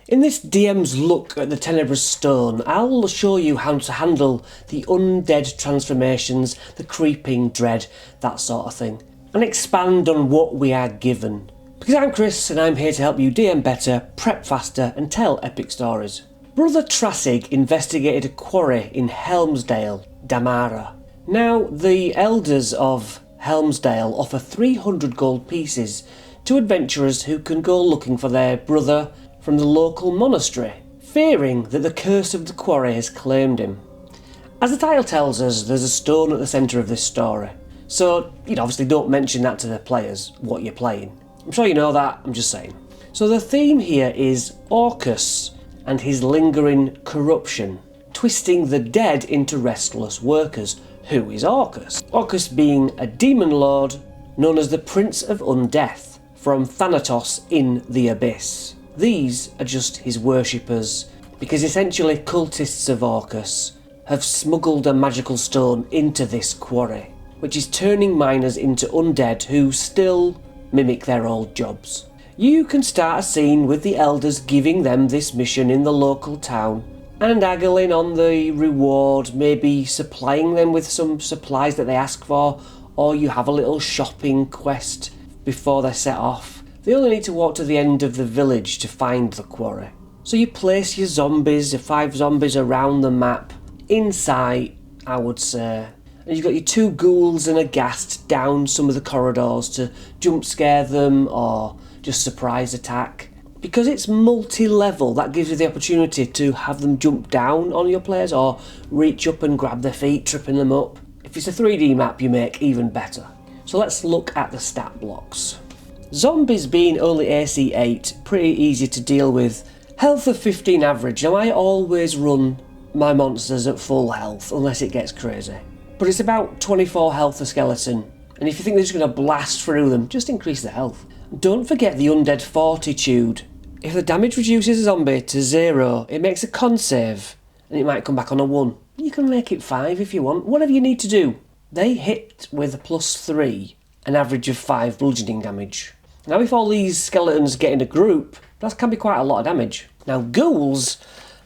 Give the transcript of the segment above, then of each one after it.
In this DM's look at the Tenebra Stone, I'll show you how to handle the undead transformations, the creeping dread, that sort of thing, and expand on what we are given. Because I'm Chris and I'm here to help you DM better, prep faster and tell epic stories. Brother Trassig investigated a quarry in Helmsdale, Damara. Now, the elders of Helmsdale offer 300 gold pieces to adventurers who can go looking for their brother from the local monastery, fearing that the curse of the quarry has claimed him. As the title tells us, there's a stone at the centre of this story, so you obviously don't mention that to the players, what you're playing. I'm sure you know that, I'm just saying. So the theme here is Orcus and his lingering corruption, twisting the dead into restless workers. Who is Orcus? Orcus being a demon lord known as the Prince of Undeath, from Thanatos in the Abyss. These are just his worshippers, because essentially cultists of Orcus have smuggled a magical stone into this quarry, which is turning miners into undead who still mimic their old jobs. You can start a scene with the elders giving them this mission in the local town and haggling on the reward, maybe supplying them with some supplies that they ask for, or you have a little shopping quest before they set off. They only need to walk to the end of the village to find the quarry. So you place your zombies, your 5 zombies around the map, in sight, I would say. And you've got your 2 ghouls and a ghast down some of the corridors to jump scare them or just surprise attack. Because it's multi-level, that gives you the opportunity to have them jump down on your players or reach up and grab their feet, tripping them up. If it's a 3D map, you make even better. So let's look at the stat blocks. Zombies being only AC 8, pretty easy to deal with. Health of 15 average. Now I always run my monsters at full health unless it gets crazy. But it's about 24 health a skeleton, and if you think they're just going to blast through them, just increase the health. Don't forget the undead fortitude. If the damage reduces a zombie to 0, it makes a con save, and it might come back on a 1. You can make it 5 if you want, whatever you need to do. They hit with a +3, an average of 5 bludgeoning damage. Now if all these skeletons get in a group, that can be quite a lot of damage. Now ghouls,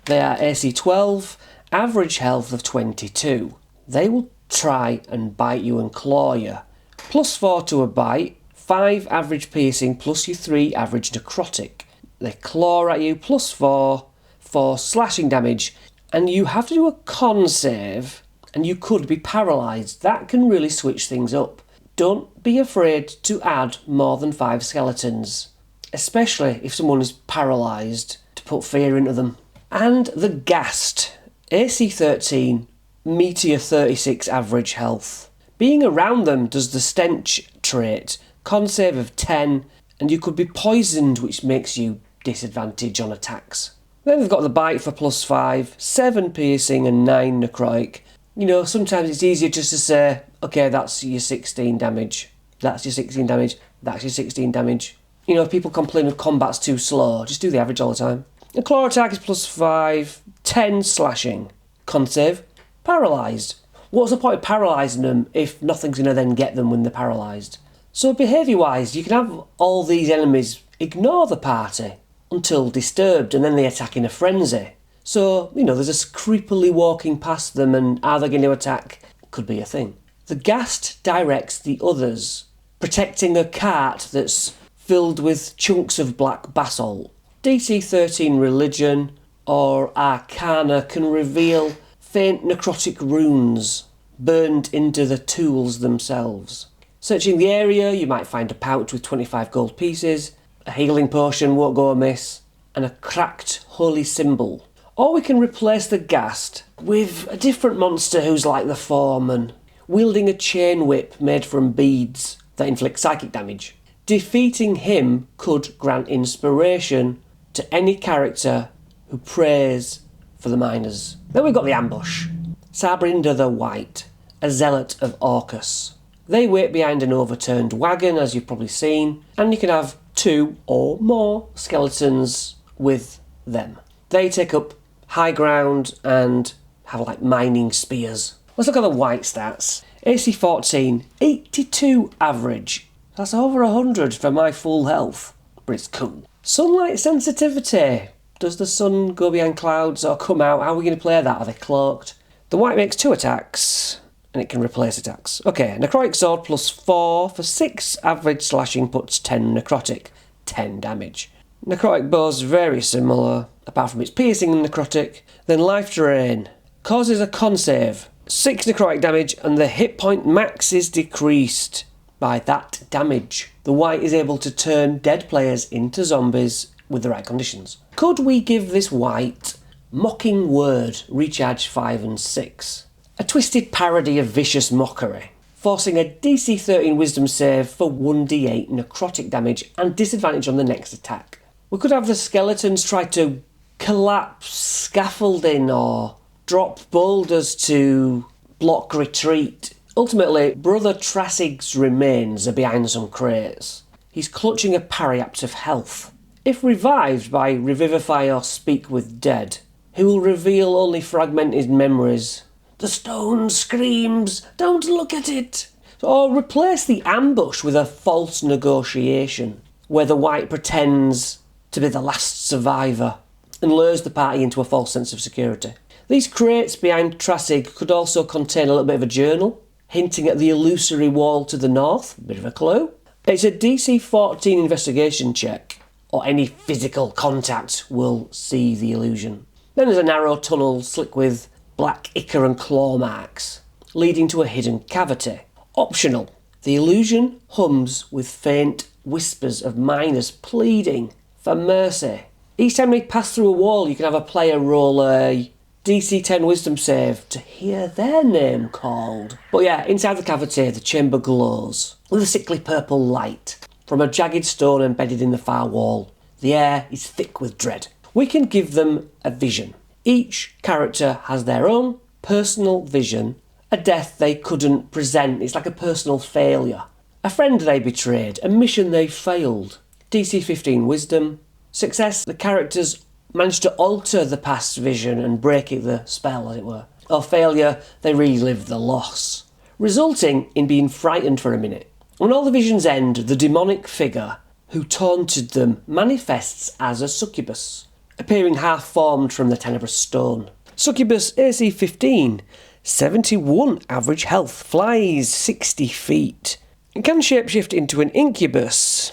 they are AC 12, average health of 22. They will try and bite you and claw you. +4 to a bite, 5 average piercing plus your 3 average necrotic. They claw at you, +4 for slashing damage, and you have to do a con save, and you could be paralysed. That can really switch things up. Don't be afraid to add more than 5 skeletons, especially if someone is paralysed, to put fear into them. And the ghast, AC 13, Meteor 36 average health. Being around them does the stench trait, con save of 10, and you could be poisoned, which makes you disadvantage on attacks. Then we've got the bite for +5, 7 piercing and 9 necrotic. You know, sometimes it's easier just to say, okay, that's your 16 damage, that's your 16 damage, that's your 16 damage. You know, if people complain that combat's too slow, just do the average all the time. The claw attack is +5, 10 slashing. Con save, paralysed. What's the point of paralysing them if nothing's going to then get them when they're paralysed? So behaviour-wise, you can have all these enemies ignore the party until disturbed, and then they attack in a frenzy. So, you know, there's a creepily walking past them, and are they going to attack? Could be a thing. The ghast directs the others, protecting a cart that's filled with chunks of black basalt. DC 13 religion or arcana can reveal faint necrotic runes burned into the tools themselves. Searching the area, you might find a pouch with 25 gold pieces, a healing potion won't go amiss, and a cracked holy symbol. Or we can replace the ghast with a different monster who's like the foreman, wielding a chain whip made from beads that inflict psychic damage. Defeating him could grant inspiration to any character who prays for the miners. Then we've got the ambush. Sabrinda the Wight, a zealot of Orcus. They wait behind an overturned wagon, as you've probably seen, and you can have 2 or more skeletons with them. They take up high ground and have like mining spears. Let's look at the Wight stats. AC 14, 82 average. That's over 100 for my full health, but it's cool. Sunlight sensitivity Does the sun go behind clouds or come out? How are we going to play that? Are they cloaked? The wight makes 2 attacks, and it can replace attacks. Okay, necrotic sword plus 4 for 6 average slashing puts 10 necrotic, 10 damage. Necrotic bow's very similar, apart from its piercing and necrotic. Then life drain causes a con save, 6 necrotic damage, and the hit point max is decreased by that damage. The wight is able to turn dead players into zombies with the right conditions. Could we give this wight Mocking Word, recharge 5 and 6? A twisted parody of vicious mockery, forcing a DC 13 wisdom save for 1d8 necrotic damage and disadvantage on the next attack. We could have the skeletons try to collapse scaffolding or drop boulders to block retreat. Ultimately, Brother Trassig's remains are behind some crates. He's clutching a parry-apt of health. If revived by Revivify or Speak with Dead, he will reveal only fragmented memories. The stone screams, "Don't look at it!" Or replace the ambush with a false negotiation, where the wight pretends to be the last survivor and lures the party into a false sense of security. These crates behind Trassig could also contain a little bit of a journal, hinting at the illusory wall to the north, bit of a clue. It's a DC 14 investigation check, or any physical contact will see the illusion. Then there's a narrow tunnel slick with black ichor and claw marks, leading to a hidden cavity. Optional, the illusion hums with faint whispers of miners pleading for mercy. Each time they pass through a wall, you can have a player roll a DC 10 wisdom save to hear their name called. But yeah, inside the cavity, the chamber glows with a sickly purple light from a jagged stone embedded in the far wall. The air is thick with dread. We can give them a vision. Each character has their own personal vision, a death they couldn't present. It's like a personal failure. A friend they betrayed, a mission they failed. DC 15 wisdom. Success, the characters managed to alter the past vision and break the spell, as it were. Or failure, they relive the loss, resulting in being frightened for a minute. When all the visions end, the demonic figure who taunted them manifests as a succubus, appearing half-formed from the Tenebrous Stone. Succubus AC 15, 71 average health, flies 60 feet. It can shapeshift into an incubus.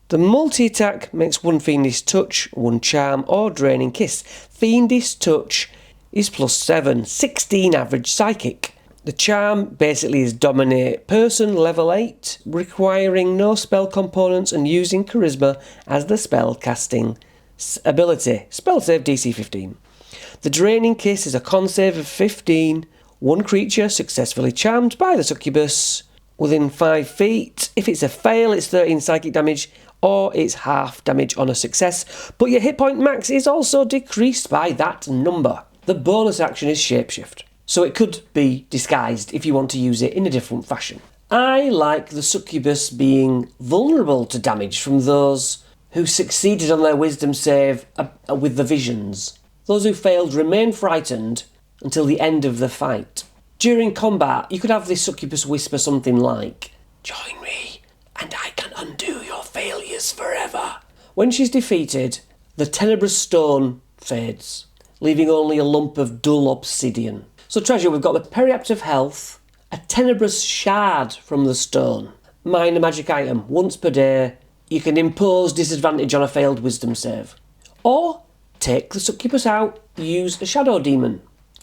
The multi-attack makes 1 Fiendish Touch, 1 Charm or Draining Kiss. Fiendish Touch is +7, 16 average Psychic. The Charm basically is Dominate Person, level 8, requiring no spell components and using Charisma as the spell casting ability. Spell save DC 15. The Draining Kiss is a con save of 15. 1 creature successfully charmed by the succubus within 5 feet. If it's a fail, it's 13 psychic damage, or it's half damage on a success, but your hit point max is also decreased by that number. The bonus action is Shapeshift, so it could be disguised if you want to use it in a different fashion. I like the succubus being vulnerable to damage from those who succeeded on their wisdom save with the visions. Those who failed remain frightened until the end of the fight. During combat, you could have this succubus whisper something like, "Join me, and I can undo your failures forever." When she's defeated, the Tenebra Stone fades, leaving only a lump of dull obsidian. So treasure, we've got the Periapt of Health, a Tenebrous Shard from the stone, minor magic item, once per day. You can impose disadvantage on a failed wisdom save. Or take the succubus out, use a shadow demon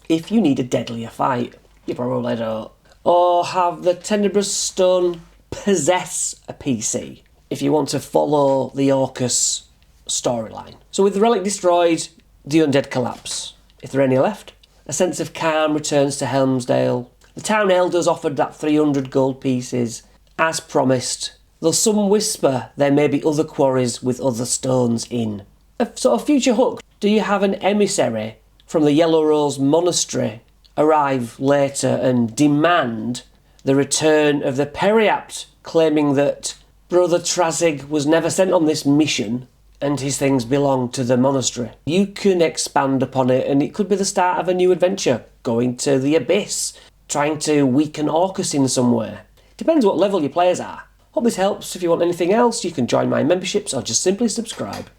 if you need a deadlier fight. You probably don't. Or have the Tenebrous Stone possess a PC if you want to follow the Orcus storyline. So with the relic destroyed, the undead collapse. If there are any left, a sense of calm returns to Helmsdale. The town elders offered that 300 gold pieces, as promised, though some whisper there may be other quarries with other stones in. A sort of future hook. Do you have an emissary from the Yellow Rose Monastery arrive later and demand the return of the Periapt, claiming that Brother Trassig was never sent on this mission and his things belong to the monastery? You can expand upon it, and it could be the start of a new adventure, going to the Abyss, trying to weaken Orcus in some way. Depends what level your players are. Hope this helps. If you want anything else, you can join my memberships or just simply subscribe.